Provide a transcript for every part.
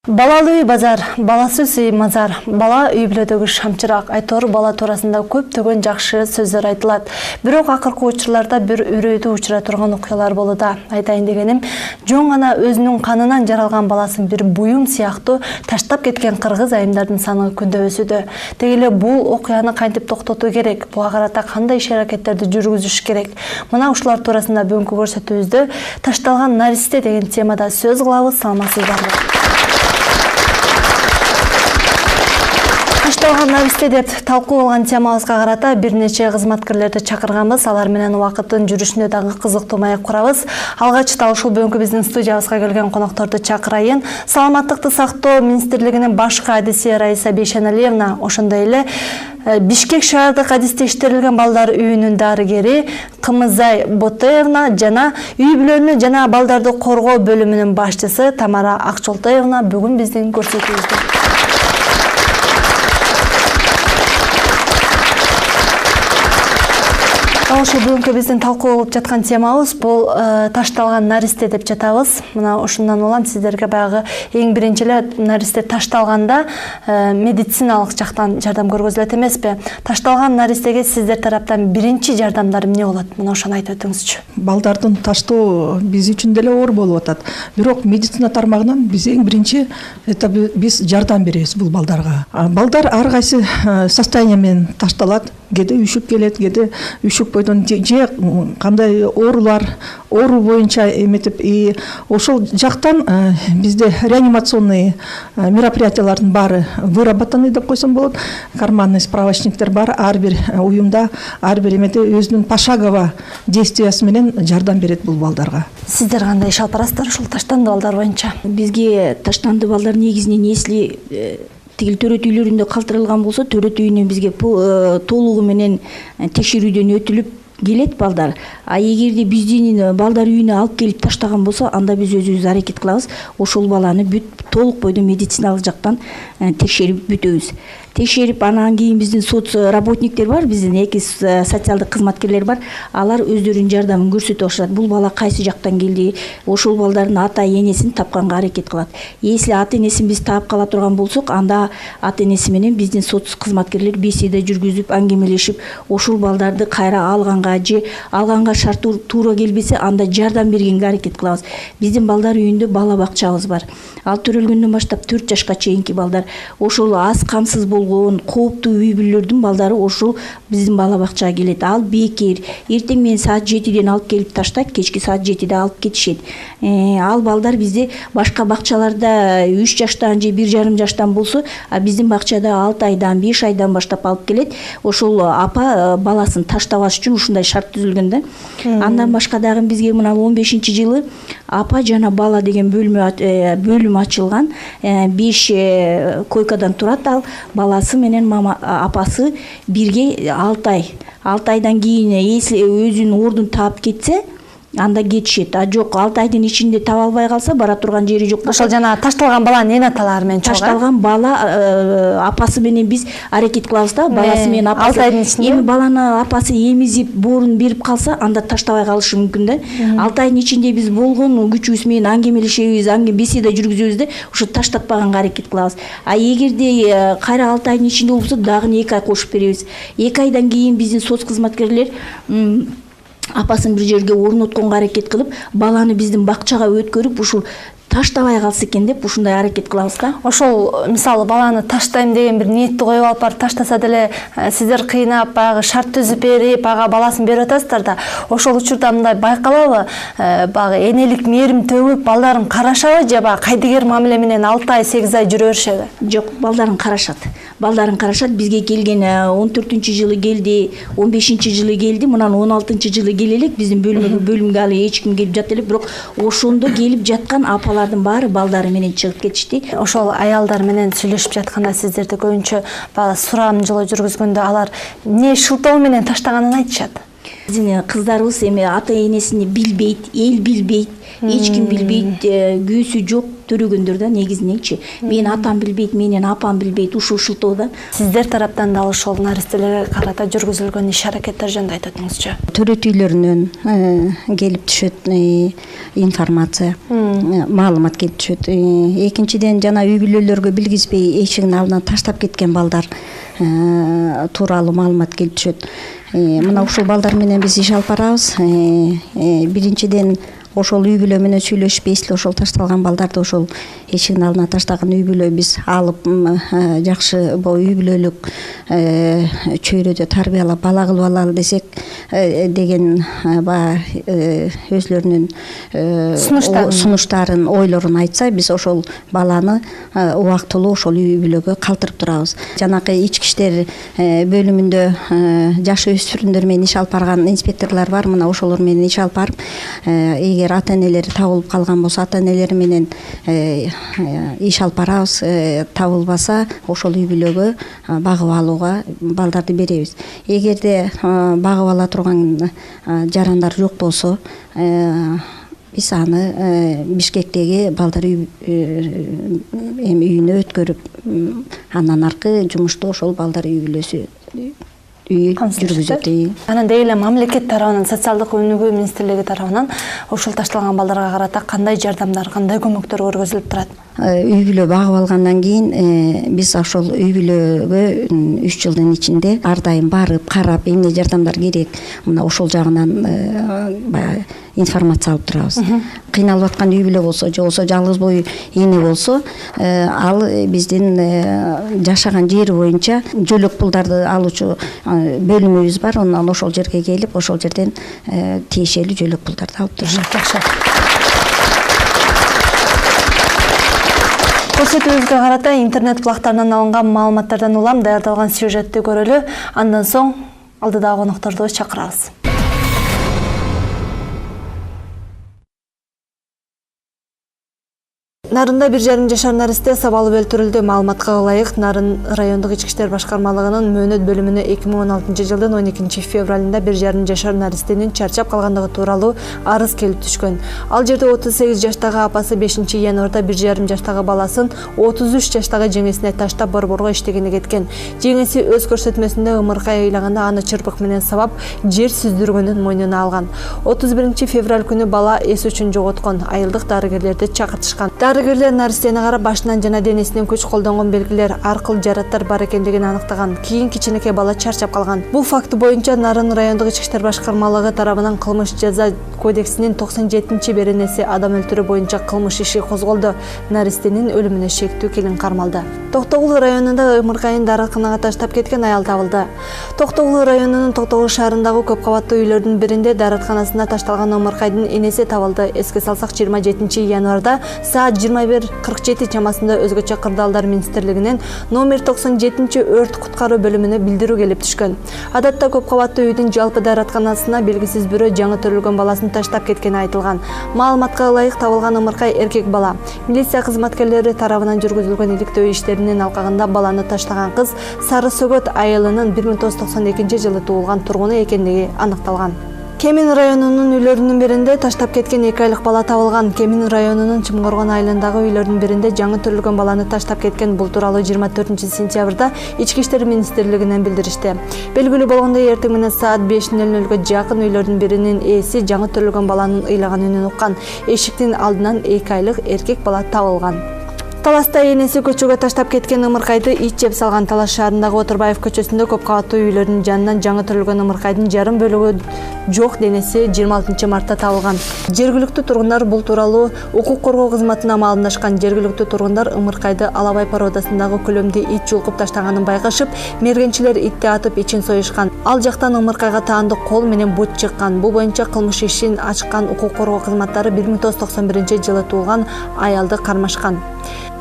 Балалы үй базар, баласыз үй мазар, бала үй бүлөдөгү шамчырак, айтор бала туурасында көптөгөн жакшы сөздөр айтылат. Бирок акыркы учурларда бир үрөйдү учура турган окуялар болууда. Айтайын дегеним, жон гана өзүнүн канынан жаралган баласын бир буюм сыяктуу таштап кеткен кыргыз айымдардын саны күндө өсүүдө. Деги эле бул окуяны кантип токтотуу керек, буга карата кандай иш-аракеттерди жүргүзүш керек? Мына ушулар туурасында бүгүнкү көрсөтүүбүздө ташталган наристе деген темада сөз кылабыз. Саламатсыздарбы? Ташталган наристе деп талкуу болгон темабызга карата бир нече кызматкерлерди чакырганбыз. Алар менен убакыттын жүрүшүнө дагы кызыктуу маек курабыз. Алгачта ушул бүгүнкү биздин студиябызга келген конокторду чакырайын. Саламаттыкты сактоо министрлигинин баш кадиси Раиса Бейшеналиевна, ошондой эле Бишкек шаардык адистештирилген балдар үйүнүн дарыгери Кымызай Ботоевна жана үй бүлөнү жана балдарды коргоо бөлүмүнүн башчысы Тамара Акчолтоевна бүгүн биздин көрсөтүүбүздө. Ошо бүгүнкү биздин талкуу кылып жаткан темабыз бул ташталган наристе деп жатабыз. Мына ушундан улам сиздерге баягы эң биринчи эле наристе ташталганда медициналык жактан жардам көргөзүлөт эмеспи? Ташталган наристеге сиздер тараптан биринчи жардамдар эмне болот? Мына ошону айтып өтүңүзчү. Балдардын таштоо биз үчүн деле оор болуп атат. Бирок медицина тармагынан биз эң биринчи биз жардам беребиз бул балдарга. Балдар ар кайсы состояние менен ташталат. Кээде үшүк келет, кээде үшүк бойдон же кандай оору боюнча эметип, ошол жактан бизде реанимационный мероприятиялардын баары выработаны деп койсом болот. Карманный справочниктер бар, ар бир уюмда, ар бир эмеде өзүнүн пошагово действиясы менен жардам берет бул балдарга. Сиздер кандай иш алып барасыздар ушул таштанды балдар боюнча? Бизге таштанды балдар негизинен если төрөт үйлөрүндө калтырылган болсо, төрөт үйүнөн бизге толугу менен текшерүүдөн өтүлүп келет балдар. А эгерде биздин балдар үйүнө алып келип таштаган болсо, анда биз өзүбүз аракет кылабыз, ошол баланы толук бойдон медициналык жактан текшерип бүтөбүз. Текшерип анан кийин биздин соц работниктер бар, биздин эки социалдык кызматкерлер бар. Алар өздөрүнүн жардамын көрсөтүп ашат. Бул бала кайсы жактан келди, ошол балдардын ата энесин тапканга аракет кылат. Если ата энесин биз таап кала турган болсок, анда ата энеси менен биздин соц кызматкерлер беседа жүргүзүп, аңгемелешип, ошол балдарды кайра алганга же алганга шарт туура келбесе, анда жардам бергенге аракет кылабыз. Биздин балдар үйүндө бала бакчабыз бар. Ал төрөлгөндөн баштап 4 жашка чейинки балдар, ошол аз камсыз болгон, кооптуу үй бүлөлөрдүн балдары ошол биздин бала бакчага келет. Ал бекер, эртең менен саат 7ден алып келип таштайт, кечки саат 7де алып кетишет. Ал балдар бизде башка бакчаларда 3 жаштан же 1,5 жаштан болсо, а биздин бакчада 6 айдан, 5 айдан баштап алып келет. Ошол апа баласын таштабаш үчүн ушундай шарт түзүлгөн да. Андан башка дагы бизге мына 15-жылы апа жана бала деген бөлүм ачылган. 5 койкадан турат ал. Баласы менен апасы бирге 6 ай. 6 айдан кийин если өзүнүн ордун таап кетсе, анда кетишет. А жок, 6 айдын ичинде таба албай калса, бара турган жери жок. Ошол жана ташталган баланын эне аталары менен чогуу. Ташталган бала апасы менен биз аракет кылабыз да, баласы менен апасы. 6 айдын ичинде эми баланы апасы эмизип, боорун берип калса, анда таштабай калышы мүмкүн да. 6 айдын ичинде биз болгон күчүбүз менен аңгемелешебиз, беседа жүргүзөбүз да, ушу таштатпаганга аракет кылабыз. А эгерде кайра 6 айдын ичинде болсо, дагы 2 ай кошуп беребиз. 2 айдан кийин биздин соц кызматкерлер апасын бир жерге орнотконго аракет кылып, баланы биздин бакчага өткөрүп, ушул таштабай калса экен деп ушундай аракет кылабыз да. Ошол мисалы баланы таштайм деген бир ниетти коюп алып барып таштаса деле, сиздер кыйнап, баягы шарт түзүп берип, ага баласын берип атасыздар да. Ошол учурда мындай байкалабы, баягы энелик мээрим төгүп, балдарын карашабы же баягы кайдыгер мамиле менен 6 ай, 8 ай жүрө беришеби? Жок, балдарын карашат. Балдарын карашат. Бизге келген 14-жылы келди, 15-жылы келди, мынан 16-жылы келелек биздин бөлүмгө алы эч ким келип жат элек, бирок ошондо келип жаткан апалардын баары балдары менен чыгып кетишти. Ошол аялдар менен сүйлөшүп жатканда сиздерди көбүнчө сурамжылоо жүргүзгөндө алар эмне шылтоо менен таштаганын айтышат? Биздин кыздарыбыз эми ата энесин билбейт, эл билбейт, эч ким билбейт, күйөөсү жок төрөгөндөр да негизиненчи. Менин атам билбейт, менин апам билбейт, ушул-ушултоо да. Сиздер тараптан дагы ошол наристелерге карата жүргүзүлгөн иш-аракеттер жөнүндө айтып өтүңүзчү. Төрөт үйлөрүнөн келип түшөт информация, маалымат келип түшөт. Экинчиден жана үй бүлөлөргө билгизбей эшигин алдынан таштап кеткен балдар тууралуу маалымат келип түшөт. Мына ушул балдар менен биз иш алып барабыз. Биринчиден ошол үй бүлө менен сүйлөшүп, эсли ошол ташталган балдарды ошол эшигин алдына таштаган үй бүлө биз алып жакшы үй бүлөлүк чөйрөдө тарбиялап бала кылып алалы десек деген өзлөрүнүн сунуштарын, ойлорун айтса, биз ошол баланы убактылуу ошол үй бүлөгө калтырып турабыз. Жанакы ички иштер бөлүмүндө жаш өспүрүмдөр менен иш алып барган инспекторлор бар. Мына ошолор менен иш алып барып, эгер ата-энелери табылып калган болсо, ата-энелери менен иш алып барабыз. Табылбаса, ошол үй бүлөгө багып алууга балдарды беребиз. Эгерде багып ала турган жарандар жок болсо, биз аны Бишкектеги балдар үйүнө өткөрүп, андан аркы жумушту ошол балдар үй бүлөсү жүргүзөт. Анан эле мамлекет тарабынан, социалдык өнүгүү министрлиги тарабынан ошол ташталган балдарга карата кандай жардамдар, кандай көмөктөр көргөзүлүп турат? Үй бүлө багып алгандан кийин биз ошол үй бүлөгө 3 жылдын ичинде ар дайым барып, карап, эмне жардамдар керек, мына ошол жагынан информация алып турабыз. Кыйналып аткан үй бүлө болсо, же болсо жалгыз бой эне болсо, ал биздин жашаган жери боюнча жөлөк пулдарды алуучу бөлүмүбүз бар. Ондан ошол жерге келип, ошол жерден тиешелүү жөлөк пулдарды алып турушат. Көрсөтүүбүзгө карата интернет булактарынан алынган маалыматтардан улам даярдалган сюжетти көрөлү. Андан соң алдыдагы конокторду чакырабыз. Нарында 1,5 жашар наристе сабалып өлтүрүлдү. Маалыматка ылайык, Нарын райондук ички иштер башкармалыгынын мөөнөт бөлүмүнө 2016 жылдын 12 февралында 1,5 жашар наристенин чарчап калгандыгы тууралуу арыз келип түшкөн. Ал жерде 38 жаштагы апасы 5 январда 1,5 жаштагы баласын 33 жаштагы жеңесине таштап борборго иштегени кеткен. Жеңеси өз көрсөтмөсүндө ымыркай ыйлаганда аны чырпык менен сабап, жер сүздүргөнүн мойнуна алган. 31 февраль күнү бала эс үчүн жоготкон. Айылдык дарыгерлерди чакыртышкан. Дарыгерлер наристени карап, башынан жана денесинен күч колдонгон белгилер, аркыл жараттар бар экендигин аныктаган. Кийин кичинекей бала чарчап калган. Бул факты боюнча Нарын райондук ички иштер башкармалыгы тарабынан кылмыш жаза кодексинин 97 беренеси адам өлтүрүү боюнча кылмыш иши козголду. Наристенин өлүмүнө шектүү келин кармалды. Токтогул районунда ымыркайын дарыканага таштап кеткен аял табылды. Токтогул районунун Токтогул шаарындагы көп кабаттуу үйлөрдүн биринде дарыканасына ташталган ымыркайдын энеси табылды. Эске салсак, 27 январда саат 21:47 чамасында өзгөчө кырдаалдар министрлигинен номер 97 өрт куткаруу бөлүмүнө билдирүү келип түшкөн. Адатта көп кабаттуу үйдүн жалпы дааратканасына белгисиз бирөө жаңы төрөлгөн баласын таштап кеткени айтылган. Маалыматка ылайык, табылган ымыркай эркек бала. Милиция кызматкерлери тарабынан жүргүзүлгөн иликтөө иштеринин алкагында баланы таштаган кыз Сары Сөгөт айылынын 1992 жылы туулган тургуну экендиги аныкталган. Кемин районунун үйлөрүнүн биринде таштап кеткен 2 айлык бала табылган. Кемин районунун Чымгоргон айылындагы үйлөрдүн биринде жаңы төрөлгөн баланы таштап кеткен. Бул тууралуу 24 сентябрда Ички иштер министрлигинен билдиришти. Белгилүү болгондой, эртең менен саат 5:00 жакын үйлөрдүн биринин ээси жаңы төрөлгөн баланын ыйлаган үнүн уккан. Эшиктин алдынан 2 айлык эркек бала табылган. Таласта энеси көчөгө таштап кеткен ымыркайды ит жеп салган. Талас шаарындагы Отурбаев көчөсүндө көп кабаттуу үйлөрдүн жанынан жаңы төрөлгөн ымыркайдын жарым бөлүгү жок денеси 26 мартта табылган. Жергиликтүү тургундар бул тууралуу укук коргоо кызматына маалымдашкан. Жергиликтүү тургундар ымыркайды Алабай породасындагы көлөмдө ит жулкуп таштаганын байкашып, мергенчилер итти атып ичин союшкан. Ал жактан ымыркайга таандык кол менен бут чыккан. Бул боюнча кылмыш ишин ачкан укук коргоо кызматтары 1991 жылы туулган аялды кармашкан.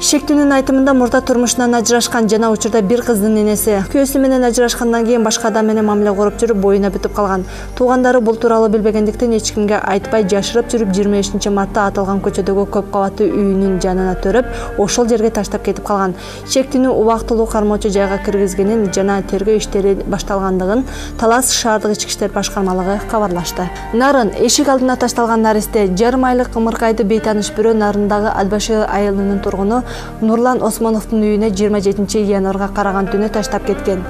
Шектүүнүн айтымында мурда турмушунан ажырашкан жана учурда бир кыздын энеси күйөөсү менен ажырашкандан кийин башка адам менен мамиле куруп жүрүп боюна бүтүп калган. Туугандары бул тууралуу билбегендиктен эч кимге айтпай жашырып жүрүп 25-мартта аталган көчөдөгү көп кабаттуу үйүнүн жанына төрөп, ошол жерге таштап кетип калган. Шектүүнү убактылуу кармоочу жайга киргизгенин жана тергөө иштери башталгандыгын Талас шаардык ички иштер башкармалыгы кабарлашты. Нарын эшик алдына ташталган наристе жарым айлык ымыркайды бейтаныш бирөө Нарындагы Атбашы айылынын тургуну Нурлан Осмоновдун үйүнө 27 январга караган түнү таштап кеткен.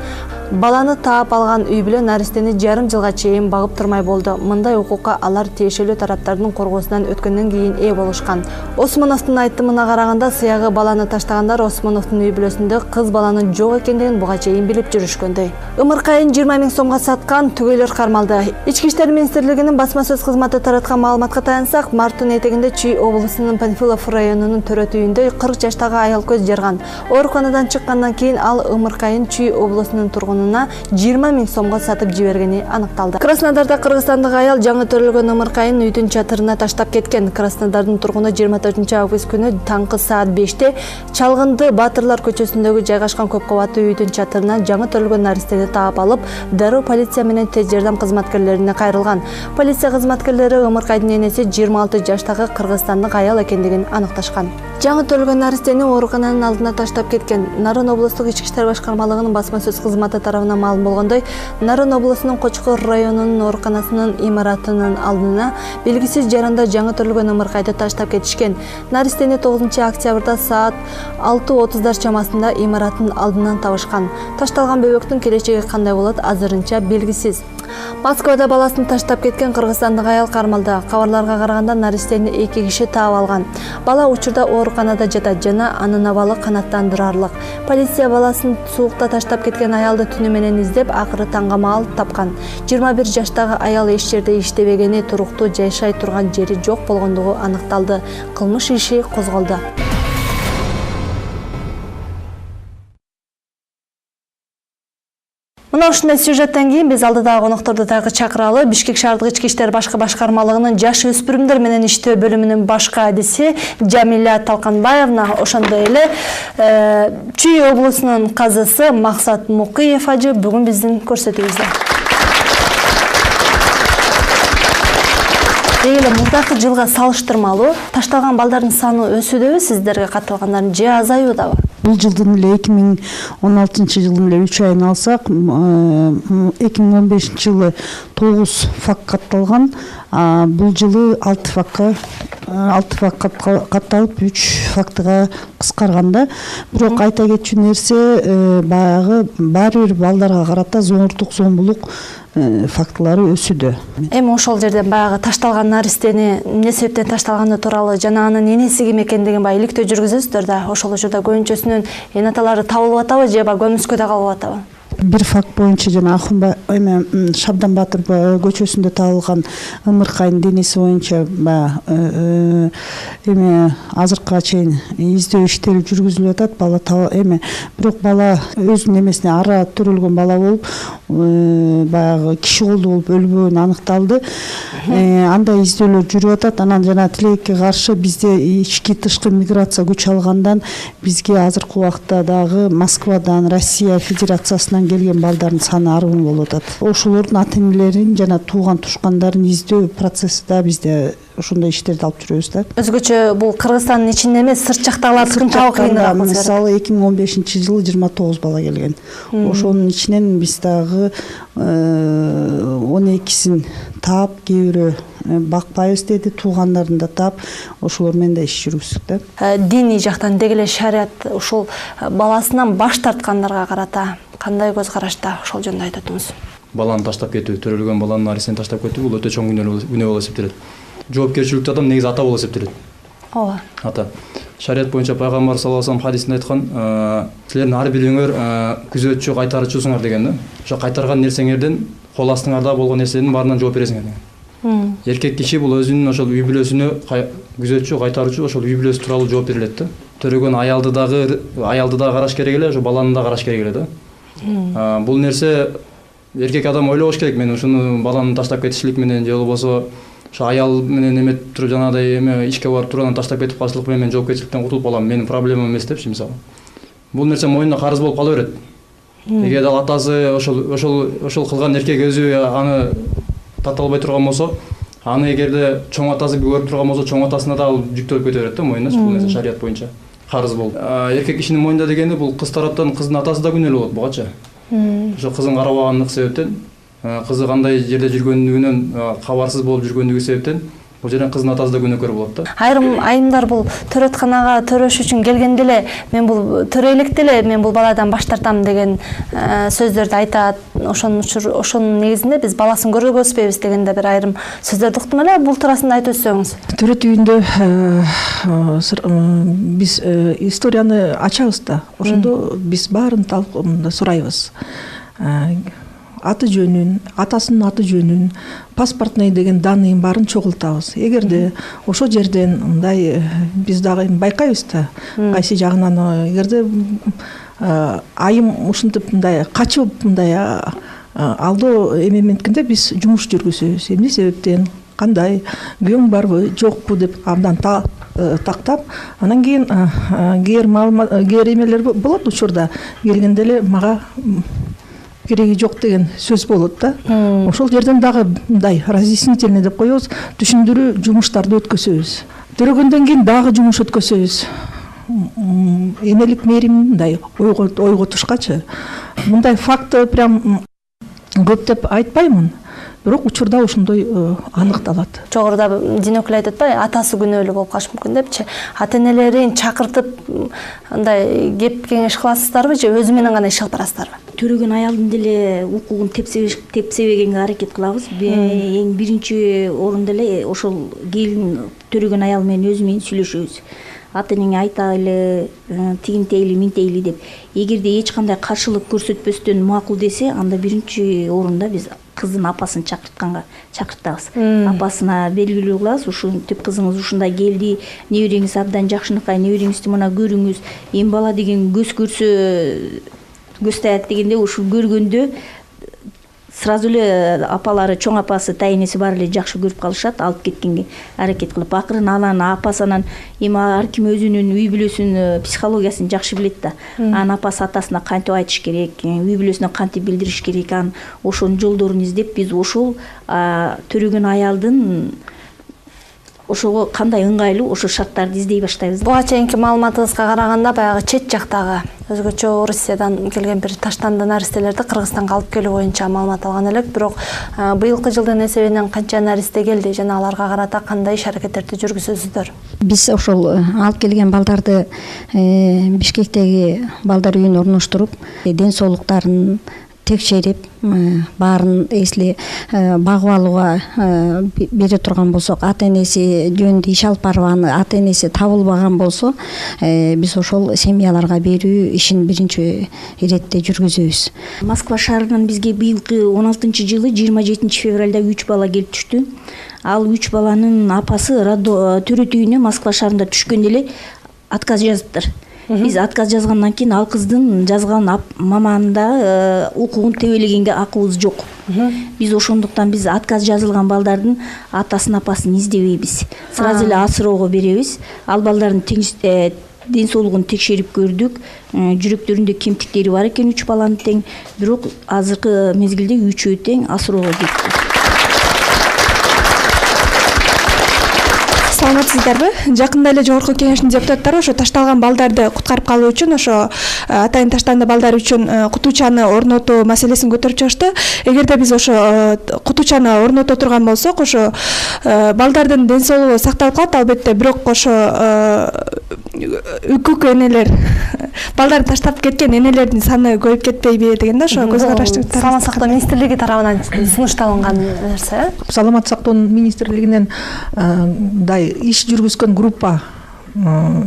Баланы таап алган үй бүлө наристени жарым жылга чейин багып турмай болду. Мындай укукка алар тиешелүү тараптардын коргоосунан өткөндөн кийин ээ болушкан. Осмоновдун айтымына караганда, сыягы баланы таштагандар Осмоновдун үй бүлөсүндө кыз баланын жок экендигин буга чейин билип жүрүшкөндөй. Ымыркайын 20 000 сомго саткан түгөйлөр кармалды. Ички иштер министрлигинин басма сөз кызматы тараткан маалыматка таянсак, марттын этегинде Чүй облусунун Панфилов районунун төрөт үйүндө 40 жаштагы аял көз жарган. Ооруканадан чыккандан кийин ал ымыркайын Чүй облусунун тургуну 20 000 сомго сатып жибергени аныкталды. Краснодарда кыргызстандык аял жаңы төрөлгөн ымыркайын үйдүн чатырына таштап кеткен. Краснодардын тургуну 24 август күнү таңкы саат 5-те Чалгынды Батырлар көчөсүндөгү жайгашкан көп кабаттуу үйдүн чатырынан жаңы төрөлгөн наристени таап алып, дароо полиция менен тез жардам кызматкерлерине кайрылган. Полиция кызматкерлери ымыркайдын энеси 26 жаштагы кыргызстандык аял экендигин аныкташкан. Жаңы төрөлгөн наристени оорукананын алдына таштап кеткен. Нарын облустук ички иштер башкармалыгынын басма сөз кызматы тарабынан маалым болгондой, Нарын облусунун Кочкор районунун ооруканасынын имаратынын алдына белгисиз жаранда жаңы төрөлгөн ымыркайды таштап кетишкен. Наристени 9 октябрда саат 6:30 чамасында имараттын алдынан табышкан. Ташталган бөбөктүн келечеги кандай болот азырынча белгисиз. Москвада баласын таштап кеткен кыргызстандык аял кармалды. Кабарларга караганда наристени 2 киши таап алган. Бала учурда ооруканада жатат жана анын абалы канааттандырарлык. Полиция баласын суукта таштап кеткен аялды түнү менен издеп, акыры таңга маал тапкан. 21 жаштагы аял эч жерде иштебегени, туруктуу жашай турган жери жок болгондугу аныкталды. Кылмыш иши козголду. Мына ушундай сюжеттен кийин биз алдыдагы конокторду дагы чакыралы. Бишкек шаардык ички иштер башкармалыгынын жаш өспүрүмдөр менен иштөө бөлүмүнүн башкы адиси Жамиля Талканбаевна, ошондой эле Чүй облусунун казысы Максат Мукиев ажы бүгүн биздин көрсөтүүбүздө. Эле мурдакы жылга салыштырмалуу ташталган балдардын саны өсүүдөбү, сиздерге катталгандардын же азаюудабы? Бул жылдын эле 2016 жылдын эле 3 айын алсак, 2015 жылы 9 факт катталган, бул жылы 6 факт катталып 3 фактыга кыскарганда. Бирок айта кетчү нерсе, баягы баары бир балдарга карата зомуртук, зомбулук фактылары өсүүдө. Эми ошол жерден баягы ташталган наристени эмне себептен ташталганы тууралуу жана анын энеси ким экендигин баягы иликтөө жүргүзөсүздөр да. Ошол учурда көбүнчөсүнүн эне аталары табылып атабы же көмүскөдө калып атабы? Бир факт боюнча жана Шабдан Батыр көчөсүндө табылган ымыркайдын денеси боюнча азыркыга чейин издөө иштери жүргүзүлүп атат. Бирок бала өзүнүн эмесине ара төрөлгөн бала болуп, баягы киши колдуу болуп өлбөгөнү аныкталды. Андай издөөлөр жүрүп атат. Анан жана тилекке каршы бизде ички тышкы миграция күч алгандан бизге азыркы убакта дагы Москвадан, Россия Федерациясынан келген балдардын саны аргын болуп атат. Ошолордун ата-энелерин жана тууган тушкандарын издөө процесси да бизде ошондой иштерди алып жүрөбүз да. Өзгөчө бул Кыргызстандын ичинде эмес, сырт жактагылардын табы кыйыныраак. Мисалы 2015 жылы 29 бала келген. Ошонун ичинен биз дагы 12син таап, кээ бирөө бакпайбыз деди, туугандарын да таап, ошолор менен да иш жүргүздүк да. Диний жактан деги эле шарият ушул баласынан баш тарткандарга карата кандай көз карашта, ошол жөнүндө айтып өтүңүз. Баланы таштап кетүү, төрөлгөн баланын нарисени таштап кетүү бул өтө чоң күнөө болуп эсептелет. Жоопкерчиликтүү адам негизи ата болуп эсептелет. Ооба. Ата. Шарият боюнча пайгамбар саллаллаху алейхи вассалам хадисинде айткан, силердин ар бириңер күзөтчү, кайтаруучусуңар дегенде, ошо кайтарган нерсеңерден кол астыңарда болгон нерсенин баарынан жооп бересиңер деген. Эркек киши бул өзүнүн ошол үй бүлөсүнө күзөтчү, кайтаруучу, ошол үй бүлөсү тууралуу жооп берилет да. Төрөгөн аялды дагы караш керек эле, ошо баланы да караш керек эле да. Бул нерсе эркек адам ойлобош керек, мен ушуну баланы таштап кетишлик менен же болбосо ошо аял менен эметип туруп жанагыдай эме ишке барып тургандан таштап кетип калышлык менен мен жоопкерчиликтен кутулуп калам, менин проблемам эмес депчи мисалы. Бул нерсе мойнуна карыз болуп кала берет. Эгер ал атасы ошол кылган эркек өзү аны тата албай турган болсо, аны эгерде чоң атасы көрүп турган болсо, чоң атасына да ал жүктөлүп кете берет да мойнуна, бул нерсе шарият боюнча карыз болуп. Эркек кишинин мойнунда дегенде бул кыз тараптан кыздын атасы да күнөөлүү болот бугачы. Ошо кызын карабаганлык себептен, кызы кандай жерде жүргөндүгүнөн кабарсыз болуп жүргөндүгү себептен бул жерден кыздын атасы да күнөөкөр болот да. Айрым айымдар бул төрөтканага төрөш үчүн келгенде эле мен бул төрөйлекте эле мен бул баладан баш тартам деген сөздөрдү айтат. Ошонун негизинде биз баласын көргөзбөйбүз дегенде бир айрым сөздөрдү уктум эле. Бул туурасында айтып өтсөңүз. Төрөт үйүндө биз историяны ачабыз да. Ошондо биз баарын сурайбыз. Аты жөнүн, атасынын аты жөнүн, паспортный деген данныйын баарын чогултабыз. Эгерде ошол жерден мындай биз дагы байкайбыз да, кайсы жагынан эгерде айым ушинтип мындай качып мындай алдоо эме менткенде биз жумуш жүргүзөбүз. Эмне себептен, кандай, күйөөң барбы, жокпу деп абдан тактап, анан кийин кээ эмелер болот учурда келгенде эле мага кереги жок деген сөз болот да. Ошол жерден дагы мындай разъяснительный деп коебуз, түшүндүрүү жумуштарды өткөзөбүз. Төрөгөндөн кийин дагы жумуш өткөзөбүз. Энелик мээрим мындай ойго тушкачы. Мындай факты прям көп деп айтпаймын. Бирок учурда ошондой аныкталат. Жогоруда Дин өкүлү айтат да, атасы күнөөлүү болуп калышы мүмкүн депчи. Ата энелерин чакыртып андай кеп кеңеш кыласыздарбы же өзү менен гана иш алып барасыздарбы? Төрөгөн аялдын деле укугун тепсебегенге аракет кылабыз. Эң биринчи орунда эле ошол келин төрөгөн аял менен өзү менен сүйлөшөбүз. Ата энеңе айтайлы, тигинтейли, минтейли деп. Эгерде эч кандай каршылык көрсөтпөстөн макул десе, анда биринчи орунда биз кыздын апасын чакыртабыз. Апасына белгилүү кылабыз, ушинтип кызыңыз ушундай келди, небереңиз абдан жакшынакай, небереңизди мына көрүңүз. Эми бала деген көз көрсө көз таят дегенде ушул көргөндө сразу эле апалары, чоң апасы, тайнеси баары эле жакшы көрүп калышат, алып кеткенге аракет кылып. Акырын анан апасы анан эми ар ким өзүнүн үй бүлөсүнүн психологиясын жакшы билет да. Анан апасы атасына кантип айтыш керек, үй бүлөсүнө кантип билдириш керек, анан ошонун жолдорун издеп биз ошол төрөгөн аялдын ошого кандай ыңгайлуу ошо шарттарды издей баштайбыз. Буга чейинки маалыматыбызга караганда баягы чет жактагы өзгөчө Орусиядан келген бир таштанды наристелерди Кыргызстанга алып келүү боюнча маалымат алган элек, бирок быйылкы жылдын эсебинен канча наристе келди жана аларга карата кандай иш аракеттерди жүргүзөсүздөр? Биз ошол алып келген балдарды Бишкектеги балдар үйүнө орноштуруп, ден соолуктарын текшерип, баарын эсли багып алууга бере турган болсок, ата энеси жөнүндө иш алып барбаган, ата энеси табылбаган болсо, биз ошол семьяларга берүү ишин биринчи иретте жүргүзөбүз. Москва шаарынан бизге быйылкы 16-жылы 27 февралда 3 бала келип түштү. Ал 3 баланын апасы төрөт үйүнө Москва шаарында түшкөндө эле отказ жазыптыр. Биз отказ жазгандан кийин ал кыздын жазган маманда укугун тебелегенге акыбыз жок. Биз ошондуктан биз отказ жазылган балдардын атасын, апасын издебейбиз. Сразу эле асыроого беребиз. Ал балдардын ден соолугун текшерип көрдүк. Жүрөктөрүндө кемтиктери бар экен 3 баланын тең, бирок азыркы мезгилде 3-өө тең асыроого кетти. Саламатсыздарбы? Жакында эле Жогорку Кеңештин депутаттары ошо ташталган балдарды куткарып калуу үчүн ошо атайын таштанды балдар үчүн кутуучаны орнотуу маселесин көтөрүп чыгышты. Эгерде биз ошо кутуучаны орното турган болсок, ошо балдардын ден соолугу сакталып калат албетте, бирок ошо үкүк энелер, балдарды таштап кеткен энелердин саны көбөйүп кетпейби деген да, ошо көз караштуу. Саламат сактоо министрлиги тарабынан сунушталган нерсе. Саламат сактоо министрлигинен мындай иш жүргүзгөн группа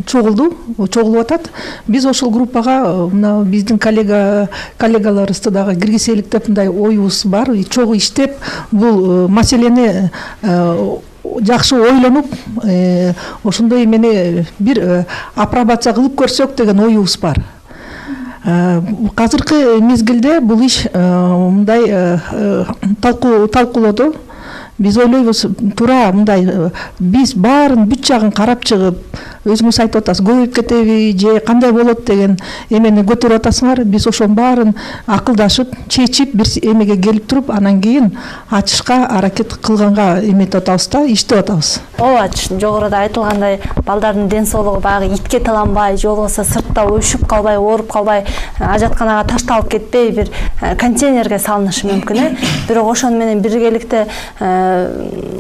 чогулуп атат. Биз ошол группага мына биздин коллегаларыбызды дагы киргизелик деп мындай оюбуз бар. Чогуу иштеп бул маселени жакшы ойлонуп, ошондой эмени бир апробация кылып көрсөк деген оюбуз бар. Азыркы мезгилде бул иш мындай талкуулоодо. биз ойлойбуз туура мындай биз баарын бүт жагын карап чыгып, өзүңүз айтып атасыз, көбөйүп кетеби же кандай болот деген эмени көтөрүп атасыңар. Биз ошонун баарын акылдашып, чечип, бир эмеге келип туруп, анан кийин ачышка аракет кылганга эметип атабыз да, иштеп атабыз. Ооба, жогоруда айтылгандай, балдардын ден соолугу баягы итке таланбай, же болбосо сыртта өшүп калбай, ооруп калбай, ажатканага ташталып кетпей, бир контейнерге салынышы мүмкүн. Бирок ошону менен биргеликте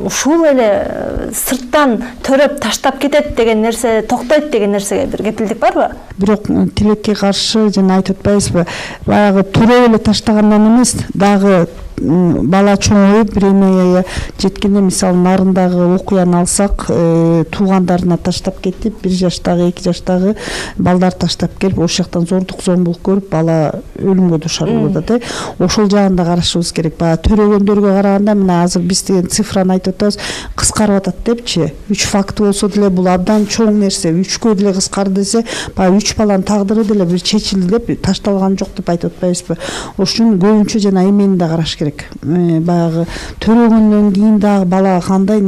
ушул эле сырттан төрөп таштап кетет деген нерсе, токтойт деген нерсеге бир кепилдик барбы? Бирок тилекке каршы жана айтып атпайбызбы, баягы туруп эле таштагандан эмес, дагы бала чоңоюп бир эмеге жеткенде, мисалы нарындагы окуяны алсак, туугандарына таштап кетип, 1 жаштагы, 2 жаштагы балдар таштап келип, ошол жактан зордук зомбулук көрүп, бала өлүмгө душар болуп атат. Ошол жагын да карашыбыз керек. Баягы төрөгөндөргө караганда, мына азыр биз деген цифраны айтып атабыз, кыскарып атат депчи. 3 факт болсо деле бул абдан чоң нерсе. 3кө деле кыскарды десе, баягы 3 баланын тагдыры деле бир чечилди деп, ташталган жок деп айтып атпайбызбы? Ошон көбүнчө жана эмени да караш керек. Баягы төрөгөндөн кийин дагы балага кандай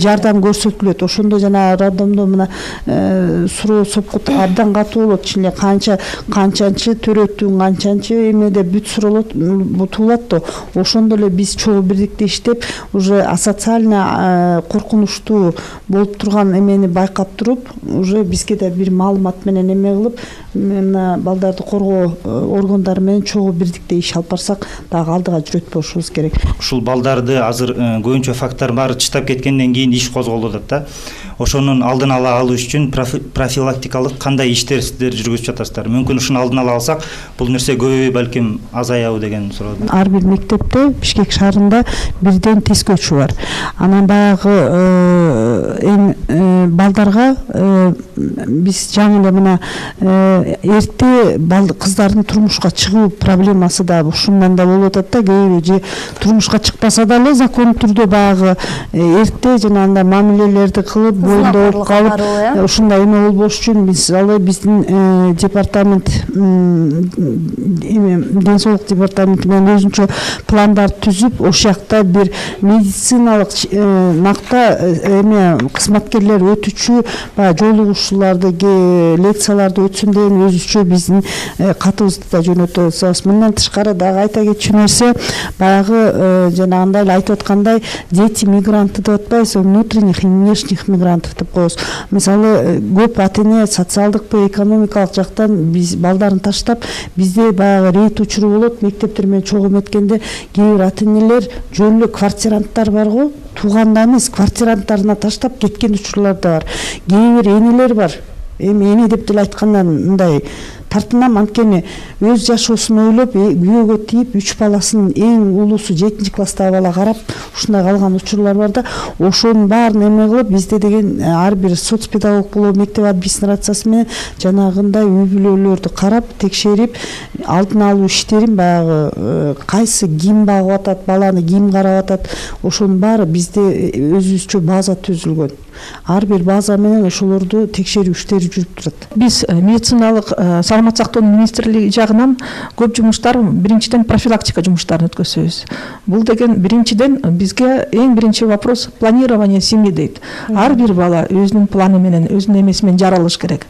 жардам көрсөтүлөт. Ошондо жана роддомдо мына суроо сопкут абдан катуу болот. Ичинде канчанчы төрөтүн, канчанчы эмеде бүт суроолот туулат да. Ошондо эле биз чогуу бирдикте иштеп, уже асоциально коркунучтуу болуп турган эмени байкап туруп, уже бизге да бир маалымат менен эме кылып, мына балдарды коргоо органдары менен чогуу бирдикте иш алып барсак, дагы алдыга жүрөтпөшүбүз керек. Ушул балдарды азыр көбүнчө факттар баары чыштап кеткенден кийин иш козголуп атат да. Ошонун алдын ала алуу үчүн профилактикалык кандай иштер сиздер жүргүзүп жатасыздар? Мүмкүн ушуну алдын ала алсак, бул нерсе көбөйүп балким азаябы деген суроо. Ар бир мектепте Бишкек шаарында бирден тескөөчү бар. Анан баягы балдарга биз жаңы эле мына эрте кыздардын турмушка чыгуу проблемасы да ушундан да болуп атат да. Кээ же турмушка чыкпаса дагы закондуу түрдө баягы эрте жанагындай мамилелерди кылып, боюнда болуп калып, ушундай эме болбош үчүн мисалы биздин департамент ден соолук департаменти менен өзүнчө пландар түзүп, ошол жакта бир медициналык накта эме кызматкерлер өтүчү, баягы жолугушууларды, лекцияларды өтсүн деген өзүчө биздин катыбызды да жөнөтөбүз. Мындан тышкары дагы айта кетчү нерсе, баягы жанагындай эле айтып аткандай, дети мигранты деп атпайбыз, внутренних и внешних мигрантов деп коебуз. Мисалы көп ата-эне социалдыкпы, экономикалык жактан биз балдарын таштап, бизде баягы рейд учуру болот, мектептер менен чогуу эметкенде кээ бир ата-энелер жөн эле квартиранттар бар го, тууганда эмес, квартиранттарына таштап кеткен учурлар да бар. Кээ бир энелер бар. Эми эне деп деле айткандан мындай тартынам, анткени өз жашоосун ойлоп, күйөөгө тийип, 3 баласынын эң улуусу 7 класстагы бала карап, ушундай калган учурлар бар да. Ошонун баарын эме кылып, бизде деген ар бир соцпедагог болобу, мектеп администрациясы менен жанагындай үй бүлөлөрдү карап, текшерип, алдын алуу иштерин баягы кайсы ким багып атат, баланы ким карап атат, ошонун баары бизде өзүбүзчө база түзүлгөн. Ар бир база менен ошолорду текшерүү иштери жүрүп турат. Биз медициналык саламат сактоо министрлиги жагынан көп жумуштар, биринчиден профилактика жумуштарын өткөзөбүз. Бул деген биринчиден бизге эң биринчи вопрос планирование семьи дейт. Ар бир бала өзүнүн планы менен, өзүнүн эмеси менен жаралыш керек.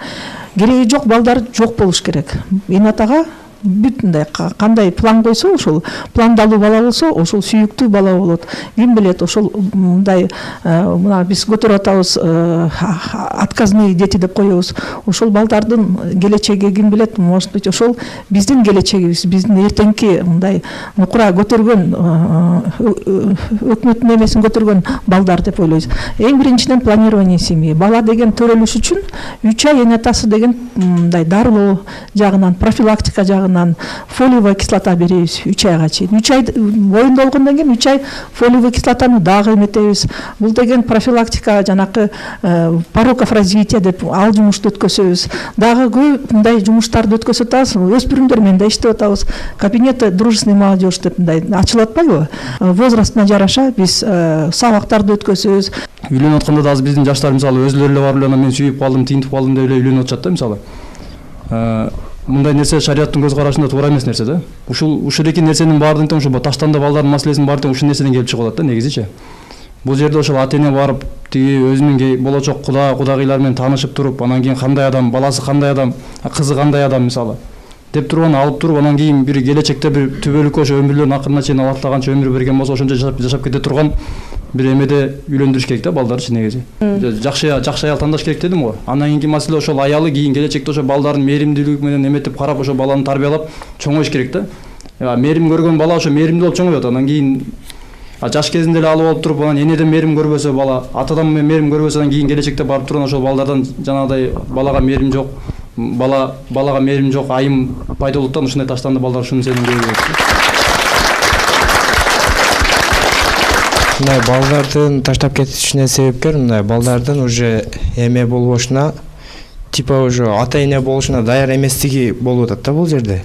Кереги жок балдар жок болуш керек. Эне атага бүтүндөй кандай план койсо, ошол пландалуу бала болсо, ошол сүйүктүү бала болот. Ким билет, ошол мындай мына биз көтөрүп атабыз, отказные дети деп коебуз. Ошол балдардын келечеги ким билет, может быть, ошол биздин келечегибиз, биздин эртеңки мындай нукура көтөргөн, өкмөттүн эмесин көтөргөн балдар деп ойлойбуз. Эң биринчиден планирование семьи. Бала деген төрөлүш үчүн 3 ай эне атасы деген мындай дарылоо жагынан, профилактика жагынан фолиевая кислота беребиз 3 айга чейин. 3 ай боюнда болгондон кийин 3 ай фолиевая кислотаны дагы эметебиз. Бул деген профилактика, жанакы пороков развития деп ал жумушту өткөзөбүз. Дагы көп мындай жумуштарды өткөзүп атабыз. Өспүрүмдөр менен да иштеп атабыз. Кабинеты дружественный молодежь деп мындай ачылып атпайбы? Возрастына жараша биз сабактарды өткөзөбүз. Үйлөнүп атканда да азыр биздин жаштар мисалы өзлөрү эле барып эле мен сүйүп калдым, тинтип калдым деп эле үйлөнүп атышат да мисалы. мындай нерсе шарияттын көз карашында туура эмес нерсе да. Ушул эки нерсенин баардыгы тең ушул таштанды балдардын маселесинин баары тең ушул нерседен келип чыгып атат да негизичи. Бул жерде ошол ата эне барып тиги өзүнүн болочок кудагыйлар менен таанышып туруп, анан кийин кандай адам, баласы кандай адам, кызы кандай адам мисалы деп турган алып туруп, анан кийин бир келечекте бир түбөлүккө ошо өмүрлөрүнүн акырына чейин Алла таалаганча өмүр берген болсо ошончо жашап кете турган бир эмеде үйлөндүрүш керек да балдарды негизи. Жакшы аял тандаш керек дедим го. Андан кийинки маселе ошол аялы кийин келечекте ошо балдардын мээримдүүлүгү менен эметип карап ошо баланы тарбиялап чоңоюш керек да. Мээрим көргөн бала ошо мээримдүү болуп чоңойот. Андан кийин жаш кезинде эле алып алып туруп, анан энеден мээрим көрбөсө бала, атадан мээрим көрбөсө, анан кийин келечекте барып турган ошол балдардан жанагыдай балага мээрим жок, балага мээрим жок, айым пайда болот да. Ушундай таштанды балдар ушуну сенин керек. Мындай балдардын таштап кетишине себепкер мындай балдардын уже эме болушуна, типа уже ата эне болушуна даяр эместиги болуп атат да бул жерде.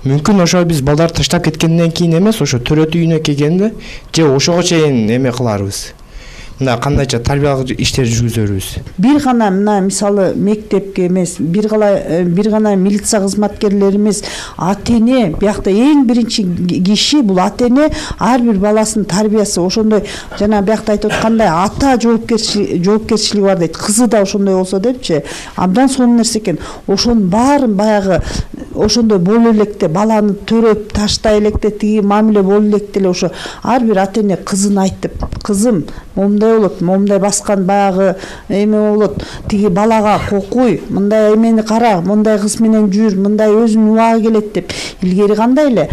Мүмкүн ошо биз балдарды таштап кеткенден кийин эмес, ошо төрөт үйүнө келгенде же ошого чейин эме кыларбыз. Мына кандайча тарбиялык иштер жүргүзөрбүз. Бир гана мына мисалы мектепке эмес, бир гана милиция кызматкерлери эмес, ата эне биякта эң биринчи киши бул ата эне, ар бир баласынын тарбиясы. Ошондой жана биякта айтып аткандай ата жоопкерчилиги бар дейт. Кызы да ошондой болсо депчи, абдан сонун нерсе экен. Ошонун баарын баягы ошондой боло электе баланы төрөп таштай электе тиги мамиле боло электе эле ошо ар бир ата эне кызын айтып, кызым момундай болот, момундай баскан баягы эме болот, тиги балага кокуй, мындай эмени кара, мындай кыз менен жүр, мындай өзүнүн убагы келет деп. Илгери кандай эле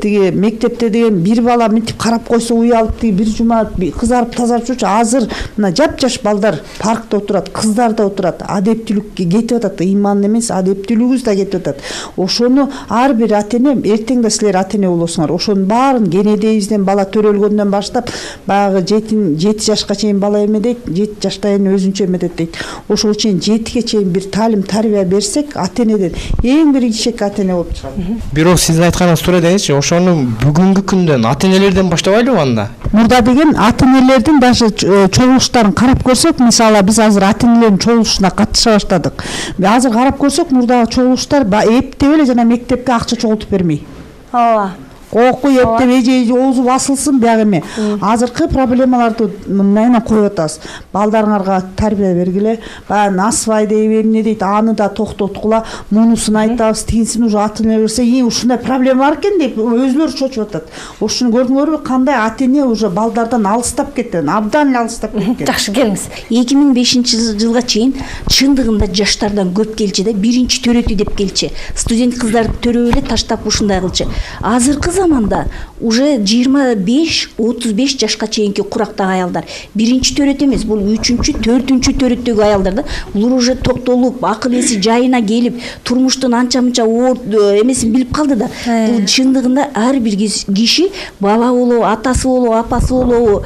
тиги мектепте деген бир бала мынтип карап койсо уялып тиги бир жума кызарып тазарып жүрчү. Азыр мына жапжаш балдар паркта отурат, кыздар да отурат, адептүүлүккө кетип атат, ыйман эмес, адептүүлүгүбүз да кетип атат. Ошону ар бир ата эне, эртең да силер ата эне болосуңар, ошонун баарын кенедейибизден бала төрөлгөндөн баштап баягы 7 жашка чейин бала эмедейт, 7 жашта эми өзүнчө эметет дейт. Ошол чейин 7ге чейин бир таалим тарбия берсек, ата энеден эң биринчи ата эне болуп чыгат. Бирок сиздин айтканыңыз туура деңизчи, ошону бүгүнкү күндөн ата энелерден баштабайлыбы анда? Мурда деген ата энелердин даже чогулуштарын карап көрсөк, мисалы биз азыр ата энелердин чогулушуна катыша баштадык. Азыр карап көрсөк, мурдагы чогулуштар эптеп эле жана мектепке акча чогултуп бермей. Ооба. Кокуй эптеп эже оозу басылсын бияк эме. Азыркы проблемаларды мындай коюп атабыз. Балдарыңарга тарбия бергиле, баягы насыбай дейби эмне дейт, аны да токтоткула, мунусун айтабыз, тигинсин уже ата эне берсе, ушундай проблема бар экен деп өзүлөрү чочуп атат. Ошуну көрдүңөрбү, кандай ата эне уже балдардан алыстап кеткен, абдан алыстап кеткен. Жакшы келиңиз. 2005-жылга чейин чындыгында жаштардан көп келчи да, биринчи төрөтү деп келчи. Студент кыздарды төрөп эле таштап ушундай кылчы. Азыркы заманда уже 25-35 жашка чейинки курактагы аялдар биринчи төрөт эмес, бул 3-чү, 4-чү төрөттөгү аялдар да. Булар уже токтолуп, акыл эси жайына келип, турмуштун анча-мынча эмесин билип калды да. Бул чындыгында ар бир киши бала болобу, атасы болобу, апасы болобу,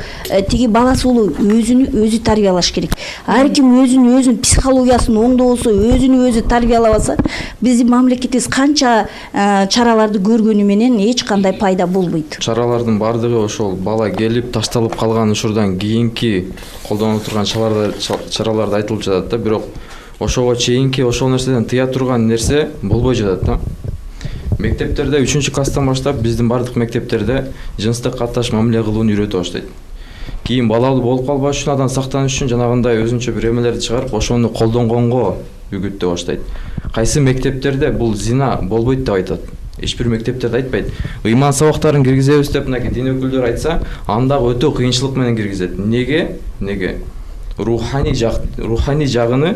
тиги баласы болобу өзүнү өзү тарбиялаш керек. Ар ким өзүнүн психологиясын оңдобосо, өзүнү өзү тарбиялабаса, биздин мамлекетибиз канча чараларды көргөнү менен эч кандай пайда болбойт. Чаралардын бардыгы ошол бала келип ташталып калган учурдан кийинки колдонуп турган чараларды айтылып жатат да, бирок ошого чейинки ошол нерседен тыя турган нерсе болбой жатат да. Мектептерде 3-класстан баштап биздин бардык мектептерде жыныстык катташ мамиле кылууну үйрөтө баштайт. Кийин балалуу болуп калбаш үчүн, адан сактаныш үчүн жанагындай өзүнчө бир эмелерди чыгарып, ошону колдонгонго үгүттөп баштайт. Кайсы мектептерде бул зина болбойт деп айтат. Эч бир мектептерде айтпайт. Ыйман сабактарын киргизебиз деп мынакей дин өкүлдөр айтса, анда өтө кыйынчылык менен киргизет. Неге? Руханий жагыны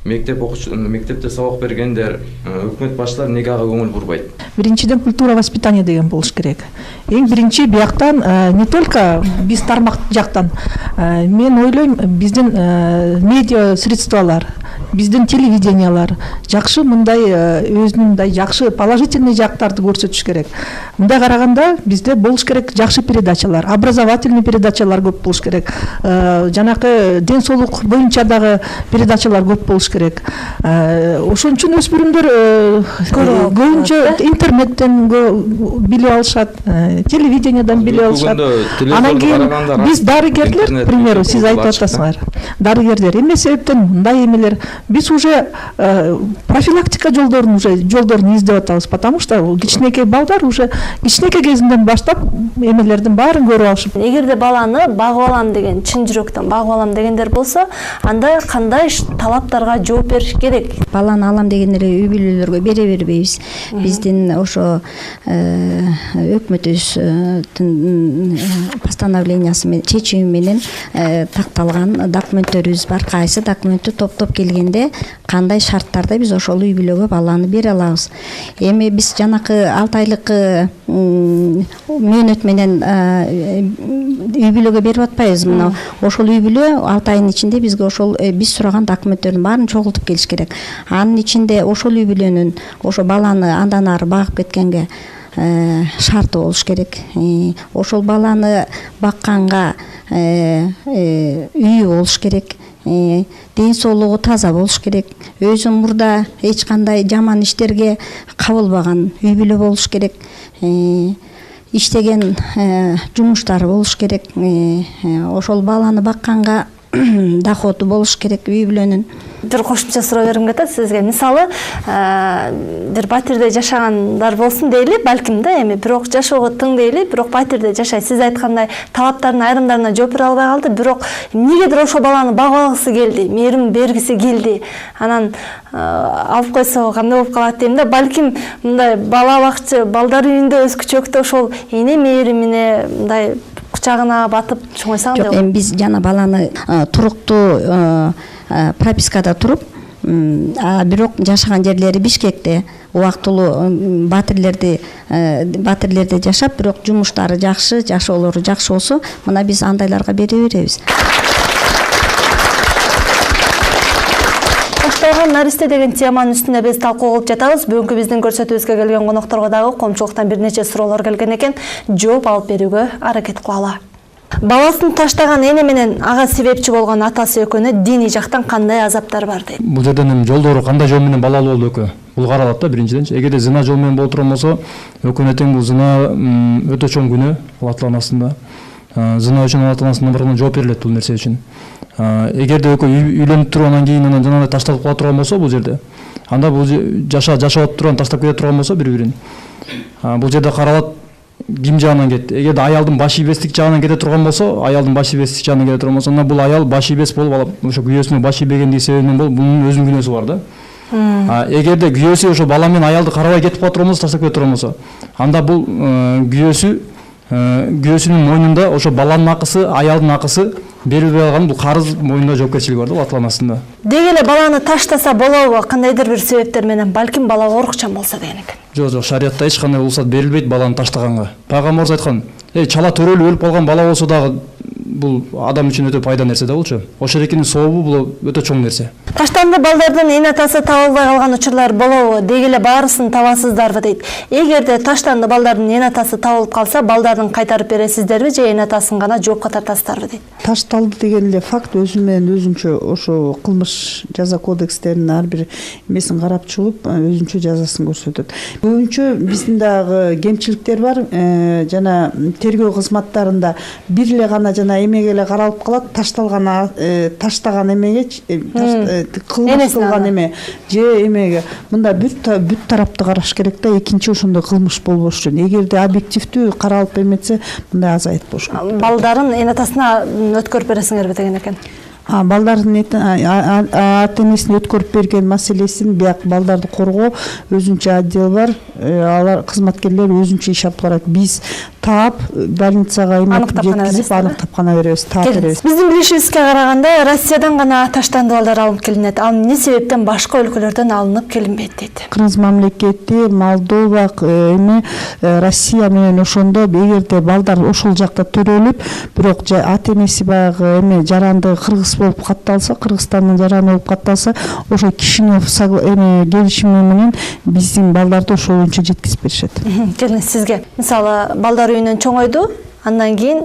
мектепте сабак бергендер, өкмөт баштары неге ага көңүл бурбайт? Биринчиден культура воспитания деген болуш керек. Эң биринчи бияктан не только биз тармак жактан, мен ойлойм биздин медиа средстволор, биздин телевидениялар жакшы мындай өзүнүн мындай жакшы положительный жактарды көрсөтүш керек. Мындай караганда бизде болуш керек жакшы передачалар, образовательный передачалар көп болуш керек. Жанакы ден соолук боюнча дагы передачалар көп болуш керек. Ошон үчүн өспүрүмдөр көбүнчө интернеттен билип алышат, телевидениядан билип алышат. Анан кийин биз дарыгерлер, к примеру, сиз айтып атасыңар. Дарыгерлер эмне себептен мындай эмелер биз уже профилактика жолдорун издеп атабыз, потому что кичинекей балдар уже кичинекей кезинден баштап эмелердин баарын көрүп алышып. Эгерде баланы багып алам деген, чын жүрөктөн багып алам дегендер болсо, анда кандай талаптарга жооп бериш керек? Баланы алам дегендер үй бүлөлөргө бере бербейбиз. Биздин ошо өкмөтүбүздүн постановлениясы менен, чечими менен такталган документтерибиз бар. Кайсы документти топтоп келгенде кандай шарттарда биз ошол үй бүлөгө баланы бере алабыз. Эми биз жанакы 6 айлык мөөнөт менен үй бүлөгө берип атпайбыз. Мына ошол үй бүлө 6 айдын ичинде бизге ошол биз сураган документтердин баарын чогултуп келиш керек. Анын ичинде ошол үй бүлөнүн ошо баланы андан ары багып кеткенге шарты болуш керек. Ошол баланы бакканга үйү болуш керек. Ден соолугу таза болуш керек. Өзү мурда эч кандай жаман иштерге кабылбаган үй бүлө болуш керек. Иштеген жумуштары болуш керек. Ошол баланы бакканга доходу болуш керек үй бүлөнүн. Бир кошумча суроо бергим келет сизге. Мисалы, бир батирде жашагандар болсун дейли, балким да эми, бирок жашоого тың дейли, бирок батирде жашайт. Сиз айткандай талаптардын айрымдарына жооп бере албай калды, бирок эмнегедир ошол баланы багып алгысы келди, мээрим бергиси келди. Анан алып койсо кандай болуп калат дейм да. Балким мындай бала бакчы, балдар үйүндө өзгөчөктө ошол эне мээримине мындай кучагына батып чоңойсо кандай болот? Жок, эми биз жана баланы туруктуу пропискада туруп, бирок жашаган жерлери Бишкекте, убактылуу батирлерде жашап, бирок жумуштары жакшы, жашоолору жакшы болсо, мына биз андайларга бере беребиз. Ташталган наристе деген теманын үстүнө биз талкуу кылып жатабыз. Бүгүнкү биздин көрсөтүүбүзгө келген конокторго дагы коомчулуктан бир нече суроолор келген экен. Жооп алып берүүгө аракет кылалы. Баласын таштаган эне менен ага себепчи болгон атасы экөөнө диний жактан кандай азаптар бар дейт? Бул жерден эми жолдору кандай жол менен балалуу болду экөө? Бул каралат да биринчиден. Эгерде зына жол менен болуп турган болсо, экөөнө тең бул зына өтө чоң күнөө Алла Тааланын астында. Зына үчүн Алла Тааланын номеринен жооп берилет бул нерсе үчүн. Эгерде экөө үйлөнүп тургандан кийин анан жанагындай ташталып кала турган болсо бул жерде, анда бул жашап турган таштап кете турган болсо бири-бирин. Бул жерде каралат ким жагынан кетти. Эгерде аялдын баш ийбестик жагынан кете турган болсо, аялдын баш ийбестик жагынан кете турган болсо, анда бул аял баш ийбес болуп алып, ошо күйөөсүнүн баш ийбегендиги себебинен болуп, бунун өзүнүн күнөөсү бар да. Эгерде күйөөсү ошо бала менен аялды карабай кетип кала турган болсо, таштап кете турган болсо, анда бул күйөөсүнүн мойнунда ошо баланын акысы, аялдын акысы берилбей калган бул карыз мойнунда жоопкерчилиги бар да Алла Тааланын астында. Деги эле баланы таштаса болобу? Кандайдыр бир себептер менен, балким бала орукчан болсо деген экен. Жок, шариятта эч кандай уруксат берилбейт баланы таштаганга. Пайгамбарыбыз айткан, чала төрөлүп өлүп калган бала болсо дагы бул адам үчүн өтө пайда нерсе да болчу. Ошол экенин сообу бул өтө чоң нерсе. Таштанды балдардын эне атасы табылбай калган учурлар болобу? Деги эле баарысын табасыздарбы дейт. Эгерде таштанды балдардын эне атасы табылып калса, балдарын кайтарып бересиздерби же эне атасын гана жоопко тартасыздарбы дейт. Ташталды деген эле факт өзү менен өзүнчө ошо кылмыш жаза кодекстеринин ар бир эмесин карап чыгып, өзүнчө жазасын көрсөтөт. Көбүнчө биздин дагы кемчиликтер бар. Жана тергөө кызматтарында бир эле гана жана эмеге эле каралып калат, таштаган эмеге, кылмыш кылган эме же эмеге. Мында бүт тарапты караш керек да, экинчи ошондой кылмыш болбош үчүн. Эгерде объективдүү каралып эметсе, мындай азайып болуш керек. Балдарын эне атасына өткөрүп бересиңерби деген экен. Балдардын ата энесин өткөрүп берген маселесин, бияк балдарды коргоо өзүнчө отдел бар. Алар кызматкерлер өзүнчө иш алып барат. Биз таап больницага жеткизип аныктап гана беребиз, таап беребиз. Биздин билишибизге караганда Россиядан гана таштанды балдар алынып келинет. Ал эмне себептен башка өлкөлөрдөн алынып келинбейт дейт? Кыргыз мамлекети, Молдова, Россия менен ошондо эгерде балдар ошол жакта төрөлүп, бирок ата энеси баягы жаранды кыргыз болуп катталса, Кыргызстандын жараны болуп катталса, ошо кишинин келишими менен биздин балдарды ошолунча жеткизип беришет. Келиңиз сизге. Мисалы, балдар үйүнөн чоңойду, андан кийин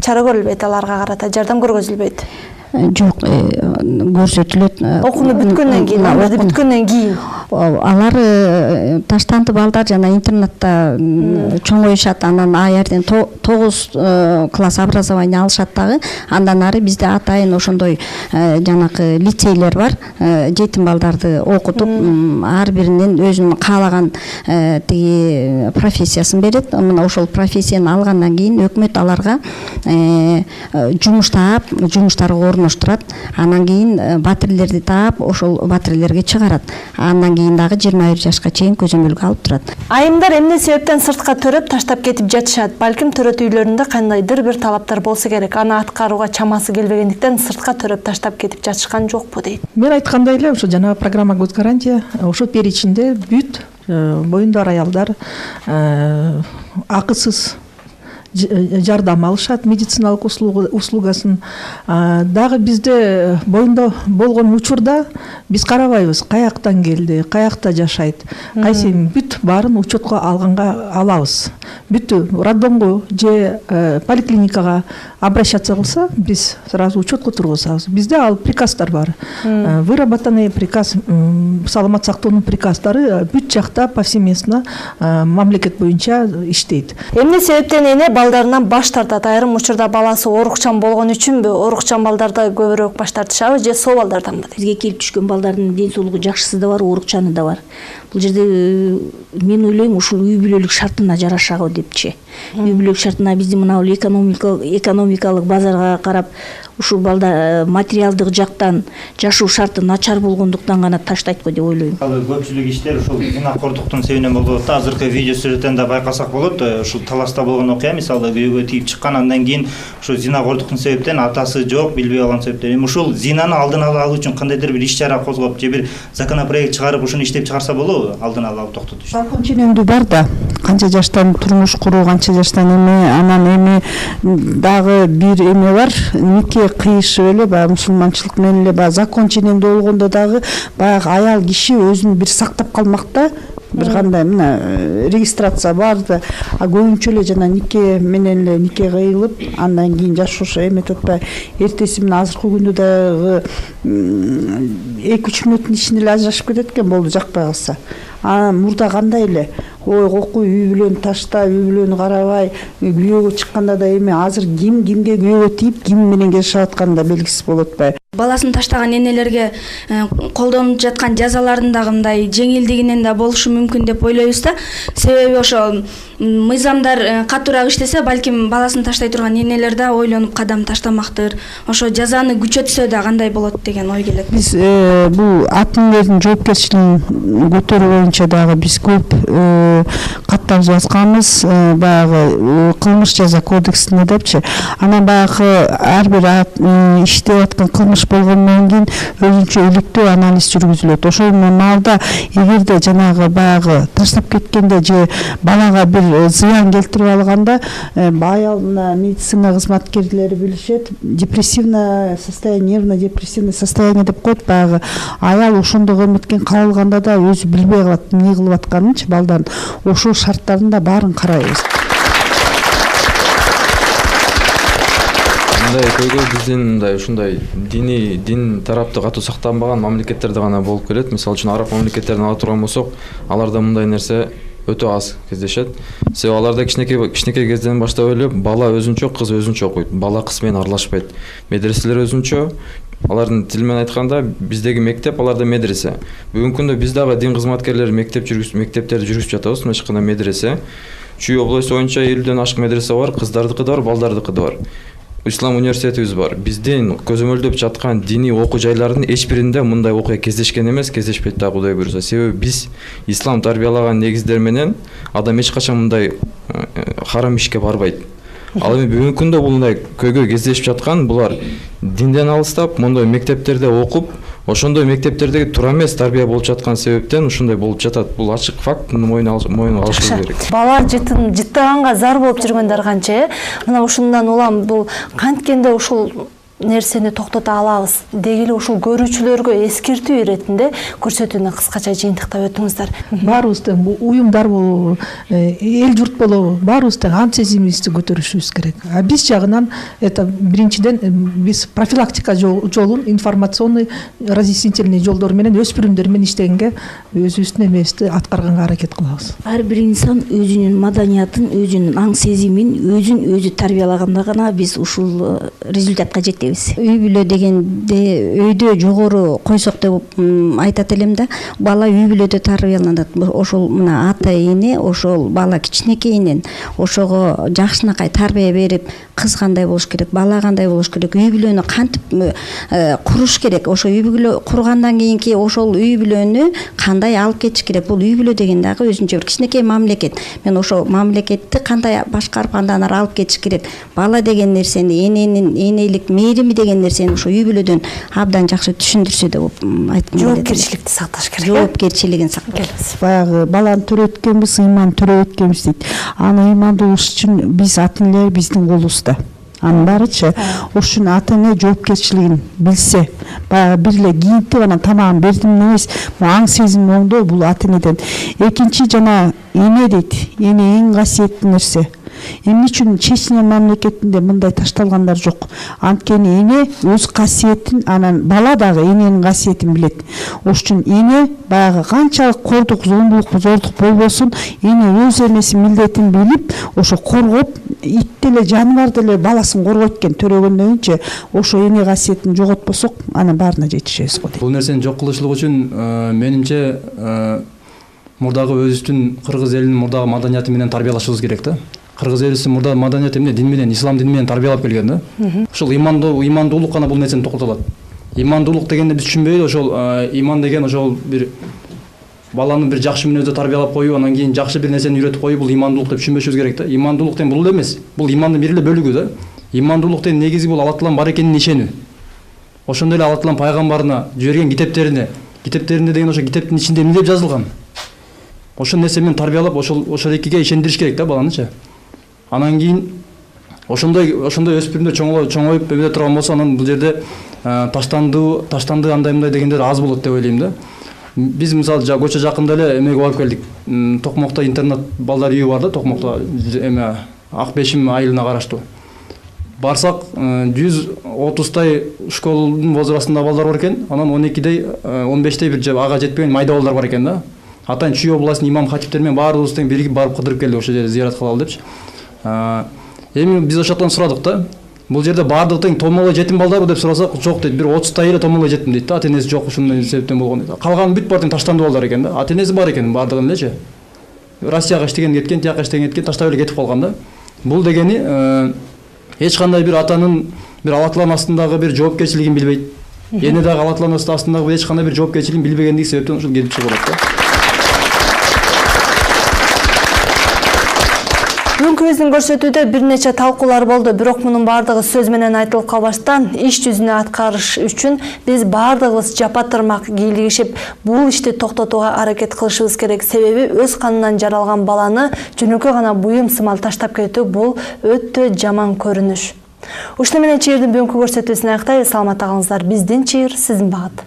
чара көрүлбөйт, аларга карата жардам көргөзүлбөйт. Жок, көрсөтүлөт. Окууну бүткөндөн кийин, өмүрдү бүткөндөн кийин. алар таштанды балдар жана интернатта чоңоюшат, анан аерден 9 класс образование алышат дагы. Андан ары бизде атайын ошондой жанакы лицейлер бар, жетим балдарды окутуп, ар биринин өзүнүн каалаган тиги профессиясын берет. Мына ошол профессияны алгандан кийин өкмөт аларга жумуш таап, жумуштарга орноштурат. Анан кийин батирлерди таап, ошол батирлерге чыгарат. Андан кийин дагы 21 жашка чейин көзөмөлгө алып турат. Айымдар эмне себептен сыртка төрөп таштап кетип жатышат? Балким төрөт үйлөрүндө кандайдыр бир талаптар болсо керек. Аны аткарууга чамасы келбегендиктен сыртка төрөп таштап кетип жатышкан жокпу дейт. Мен айткандай эле ошо жана программа госгарантия ошо перечинде бүт боюндар аялдар акысыз жардам алышат, медициналык услугасын. Дагы бизде боюнда болгон учурда биз карабайбыз, каяктан келди, каякта жашайт, кайсы бүт баарын учетко алабыз. Бүтү роддомго же поликлиникага обращаться кылса, биз сразу учетко тургузабыз. Бизде ал приказдар бар. Выработанный приказ, саламат сактоонун приказдары бүт жакта повсеместно мамлекет боюнча иштейт. Эмне себептен эне балдарынан баш тартат? Айрым учурда баласы орукчан болгон үчүнбү? Орукчан балдарда көбүрөөк баш тартышабы же сол балдарданбы? Бизге келип түшкөн балдардын ден соолугу жакшысы да бар, орукчаны да бар. Бул жерде мен ойлойм ушул үй бүлөлүк шартына жарашабы депчи. Үй бүлөлүк шартына биздин мына экономикалык базарга карап ушул балда материалдык жактан жашоо шарты начар болгондуктан гана таштайт го деп ойлойм. Көпчүлүк иштер ушул зинакорлуктун себебинен болуп атат. Азыркы видео сүрөттөн да байкасак болот. Ушул Таласта болгон окуя, мисалы күйөөгө тийип чыккан, андан кийин ушул зинакорлуктун себептен атасы жок, билбей калган себептен. Ушул зинаны алдын ала алуу үчүн кандайдыр бир иш-чара козгоп, же бир законопроект чыгарып, ушуну иштеп чыгарса болобу? Алдын ала алып токтотуш. Закон ченемдүү бар да. Канча жаштан турмуш куруу, канча жаштан анан дагы бир бар. Нике кыйышып эле баягы мусулманчылык менен эле баягы закон ченемдүү болгондо дагы баягы аял киши өзүн бир сактап калмакта. Бир кандай мына регистрация бар да, көбүнчө эле жана нике менен эле нике кыйылып, андан кийин жашоошо эметип атпай, эртеси менен азыркы күндө дагы 2-3 мүнөттүн ичинде эле ажырашып кетет экен, болду, жакпай калса. Мурда кандай эле окуй, үй бүлөнү таштай, үй бүлөнү карабай, күйөөгө чыкканда да азыр кимге күйөөгө тийип, ким менен жашап атканы да белгисиз болуп атпайбы. Баласын таштаган энелерге колдонуп жаткан жазалардын да мындай жеңилдигинен да болушу мүмкүн деп ойлойбуз да. Себеби ошо мыйзамдар катуураак иштесе, балким баласын таштай турган энелер да ойлонуп кадам таштамактыр. Ошо жазаны күчөтсө да кандай болот деген ой келет. Биз бул ата энелердин жоопкерчилигин көтөрүү боюнча дагы биз көп каттар жазганбыз, баягы кылмыш жаза кодексине депчи. Анан баягы ар бир иштеп аткан кылмыш болгондон кийин өзүнчө иликтөө анализ жүргүзүлөт. Ошол маалда эгерде жанагы баягы таштап кеткенде же балага бир зыян келтирип алганда, аял медицина кызматкерлери билишет, депрессивное состояние, нервно-депрессивное состояние деп коет. Баягы аял ошондой эметкен калганда да өзү билбей калат эмне кылып атканынчы балдардын. Ошол шарттарын да баарын карайбыз. Көйгөй биздин ушундай дин тарапты катуу сактанбаган мамлекеттерде гана болуп келет. Мисалы үчүн араб мамлекеттерин ала турган болсок, аларда мындай нерсе өтө аз кездешет. Себеби аларда кичинекей кезден баштап эле бала өзүнчө, кыз өзүнчө окуйт. Бала кыз менен аралашпайт. Медреселер өзүнчө. Алардын тили менен айтканда, биздеги мектеп, аларда медресе. Бүгүнкү күндө биз дагы дин кызматкерлери мектептерди жүргүзүп жатабыз. Мына чыкканда медресе. Чүй область боюнча 50ден ашык медресе бар, кыздардыкы да бар, балдардыкы да бар. Ислам университетибиз бар. Биздин көзөмөлдөп жаткан диний окуу жайлардын эч биринде мындай окуя кездешкен эмес, кездешпейт да, Кудай буйруса. Себеби биз ислам тарбиялаган негиздер менен адам эч качан мындай харам ишке барбайт. Ал эми бүгүнкү күндө мындай көйгөй кездешип жаткан, булар динден алыстап, мындай мектептерде окуп, ошондой мектептердеги туура эмес тарбия болуп жаткан себептен ушундай болуп жатат. Бул ачык факт, мойнуна алышыбыз керек. Бала жыттаганга зар болуп жүргөндөр канча, мына ушундан улам бул канткенде ушул нерсени токтото алабыз деги эле ушул көрүүчүлөргө эскертүү иретинде көрсөтүүнү кыскача жыйынтыктап өтүңүздөр. Баарыбыз тең уюмдар болобу, эл журт болобу, баарыбыз тең ант сезимибизди көтөрүшүбүз керек. А биз жагынан это биринчиден биз профилактика жолун, информационный разъяснительный жолдор менен өспүрүмдөр менен иштегенге өзүбүздүн эмебизди аткарганга аракет кылабыз. Ар бир инсан өзүнүн маданиятын, өзүнүн аң сезимин өзүн өзү тарбиялаганда гана биз ушул результатка жетебиз. Үй бүлө дегенде өйдө жогору койсок деп айтат элем да, бала үй бүлөдө тарбияланат. Ошол мына ата эне ошол бала кичинекейинен ошого жакшынакай тарбия берип, кыз кандай болуш керек, бала кандай болуш керек, үй бүлөнү кантип куруш керек, ошо үй бүлө кургандан кийинки ошол үй бүлөнү кандай алып кетиш керек. Бул үй бүлө деген дагы өзүнчө бир кичинекей мамлекет. Мен ошо мамлекетти кандай башкарып андан ары алып кетиш керек. Бала деген нерсени, эненин энелик мээрими деген нерсени ошо үй бүлөдөн абдан жакшы түшүндүрсө деп айткым келет. Жоопкерчиликти сакташ керек. Жоопкерчилигин сакташ. Баягы баланы төрөткөнбүз, ыйман төрөткөнбүз дейт. Аны ыймандуу болуш үчүн биз ата энелер биздин колубузда. Анын баарычы ошун ата эне жоопкерчилигин билсе, баягы бир эле кийинтип анан тамагын бердим эмес, аң сезим оңдоо бул ата энеден. Экинчи жана эне дейт. Эне эң касиеттүү нерсе. Эмне үчүн Чечня мамлекетинде мындай ташталгандар жок? Анткени эне өз касиетин, анан бала дагы эненин касиетин билет. Ошон үчүн эне баягы канчалык кордук, зордук болбосун, эне өз эмесин, милдетин билип, ошо коргоп, ит деле, жаныбар деле баласын коргойт экен төрөгөндөн кийинчи, ошо эне касиетин жоготпосок, анан баарына жетишебиз го дейт. Бул нерсени жок кылышлык үчүн менимче мурдагы өзүбүздүн кыргыз элинин мурдагы маданияты менен тарбиялашыбыз керек да. Кыргыз элибиз мурда маданият эмне, дин менен, ислам дини менен тарбиялап келген да. Ошол ыймандуулук гана бул нерсени токтото алат. Ыймандуулук дегенди биз түшүнбөйбүз, ошол ыйман деген ошол бир баланы бир жакшы мүнөздө тарбиялап коюу, анан кийин жакшы бир нерсени үйрөтүп коюу, бул ыймандуулук деп түшүнбөшүбүз керек да. Ыймандуулук деген бул эмес. Бул ыймандын бир эле бөлүгү да. Ыймандуулук деген негизи бул Алла Тааланын бар экенине ишенүү. Ошондой эле Алла Тааланын пайгамбарына жиберген китептерине деген ошо китептин ичинде эмне деп жазылган? Ошол нерсе менен тарбиялап, ошол экиге ишендириш керек да баланычы. Анан кийин ошондой өспүрүмдөр чоңоюп эбеде турган болсо, анан бул жерде таштанды андай мындай дегендер аз болот деп ойлойм да. Биз мисалы көчө жакында эле эмеге барып келдик. Токмокто интернат балдар үйү бар да, Токмокто эме Ак Бешим айылына караштуу. Барсак 130тай школдун возрастында балдар бар экен, анан 12дей, 15дей бир ага жетпеген майда балдар бар экен да. Атайын Чүй областынын имам хатиптери менен баарыбыз тең биригип барып кыдырып келдик, ошол жерде зыярат кылалы депчи. Эми биз ошол жактан сурадык да. Бул жерде баардыгы тең томолой жетим балдарбы деп сурасак, жок дейт. Бир 30тай эле томолой жетим дейт да. Ата энеси жок, ушундай себептен болгон дейт. Калганы бүт бар тең таштанды балдар экен да. Ата энеси бар экен баардыгын элечи. Россияга иштеген кеткен, тияка иштеген кеткен, таштап эле кетип калган да. Бул дегени эч кандай бир атанын бир Алла Тааланын астындагы бир жоопкерчилигин билбейт. Эне дагы Алла Тааланын астындагы эч кандай бир жоопкерчилигин билбегендиги себептен ушул келип чыгып атат да. Бүгүнкү биздин көрсөтүүдө бир нече талкуулар болду, бирок мунун баардыгы сөз менен айтылып калбаштан иш жүзүнө аткарыш үчүн биз баардыгыбыз жапа-тырмак кийлигишип, бул ишти токтотууга аракет кылышыбыз керек. Себеби өз канынан жаралган баланы жөнөкөй гана буюм сымал таштап кетүү бул өтө жаман көрүнүш. Ушуну менен чыйырдын бүгүнкү көрсөтүүсүн аяктайбыз. Саламатта калыңыздар. Биздин чыйыр сиздин багыт.